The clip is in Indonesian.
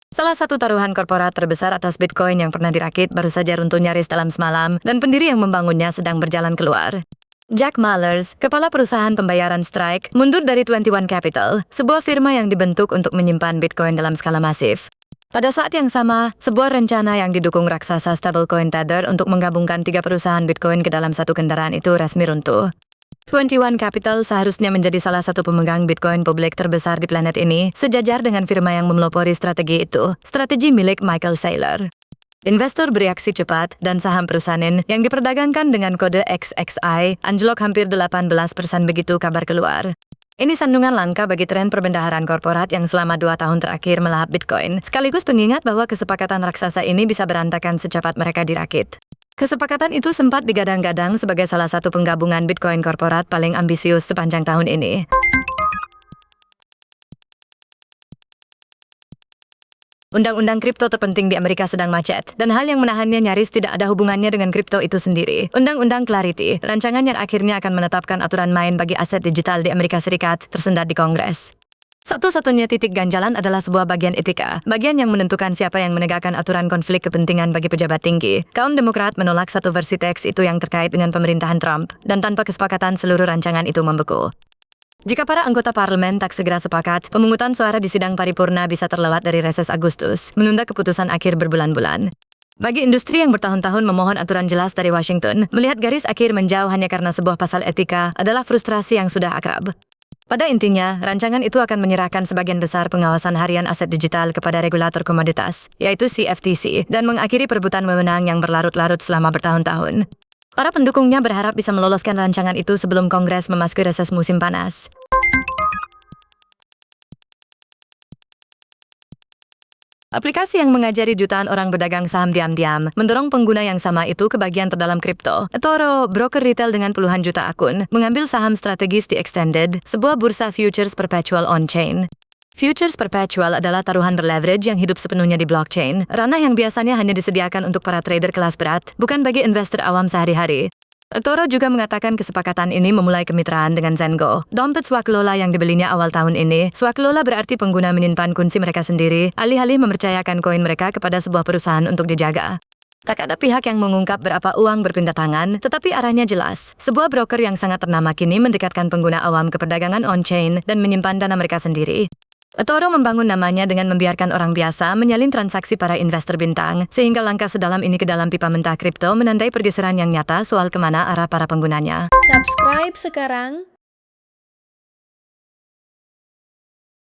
Salah satu taruhan korporat terbesar atas Bitcoin yang pernah dirakit baru saja runtuh nyaris dalam semalam dan pendiri yang membangunnya sedang berjalan keluar. Jack Mallers, kepala perusahaan pembayaran Strike, mundur dari 21 Capital, sebuah firma yang dibentuk untuk menyimpan Bitcoin dalam skala masif. Pada saat yang sama, sebuah rencana yang didukung raksasa stablecoin Tether untuk menggabungkan 3 perusahaan Bitcoin ke dalam satu kendaraan itu resmi runtuh. 21 Capital seharusnya menjadi salah satu pemegang Bitcoin publik terbesar di planet ini, sejajar dengan firma yang memelopori strategi itu, strategi milik Michael Saylor. Investor bereaksi cepat dan saham perusahaan yang diperdagangkan dengan kode XXI anjlok hampir 18% begitu kabar keluar. Ini sandungan langka bagi tren perbendaharaan korporat yang selama 2 tahun terakhir melahap Bitcoin, sekaligus pengingat bahwa kesepakatan raksasa ini bisa berantakan secepat mereka dirakit. Kesepakatan itu sempat digadang-gadang sebagai salah satu penggabungan Bitcoin korporat paling ambisius sepanjang tahun ini. Undang-undang kripto terpenting di Amerika sedang macet, dan hal yang menahannya nyaris tidak ada hubungannya dengan kripto itu sendiri. Undang-undang Clarity, rancangan yang akhirnya akan menetapkan aturan main bagi aset digital di Amerika Serikat, tersendat di Kongres. Satu-satunya titik ganjalan adalah sebuah bagian etika, bagian yang menentukan siapa yang menegakkan aturan konflik kepentingan bagi pejabat tinggi. Kaum Demokrat menolak satu versi teks itu yang terkait dengan pemerintahan Trump, dan tanpa kesepakatan seluruh rancangan itu membeku. Jika para anggota parlemen tak segera sepakat, pemungutan suara di sidang paripurna bisa terlewat dari reses Agustus, menunda keputusan akhir berbulan-bulan. Bagi industri yang bertahun-tahun memohon aturan jelas dari Washington, melihat garis akhir menjauh hanya karena sebuah pasal etika adalah frustrasi yang sudah akrab. Pada intinya, rancangan itu akan menyerahkan sebagian besar pengawasan harian aset digital kepada regulator komoditas, yaitu CFTC, dan mengakhiri perebutan wewenang yang berlarut-larut selama bertahun-tahun. Para pendukungnya berharap bisa meloloskan rancangan itu sebelum Kongres memasuki reses musim panas. Aplikasi yang mengajari jutaan orang berdagang saham diam-diam mendorong pengguna yang sama itu ke bagian terdalam kripto. eToro, broker retail dengan puluhan juta akun, mengambil saham strategis di Extended, sebuah bursa futures perpetual on-chain. Futures perpetual adalah taruhan berleverage yang hidup sepenuhnya di blockchain, ranah yang biasanya hanya disediakan untuk para trader kelas berat, bukan bagi investor awam sehari-hari. eToro juga mengatakan kesepakatan ini memulai kemitraan dengan Zengo, dompet swaklola yang dibelinya awal tahun ini. Swaklola berarti pengguna menyimpan kunci mereka sendiri, alih-alih mempercayakan koin mereka kepada sebuah perusahaan untuk dijaga. Tak ada pihak yang mengungkap berapa uang berpindah tangan, tetapi arahnya jelas. Sebuah broker yang sangat ternama kini mendekatkan pengguna awam ke perdagangan on-chain dan menyimpan dana mereka sendiri. eToro membangun namanya dengan membiarkan orang biasa menyalin transaksi para investor bintang, sehingga langkah sedalam ini ke dalam pipa mentah kripto menandai pergeseran yang nyata soal kemana arah para penggunanya. Subscribe sekarang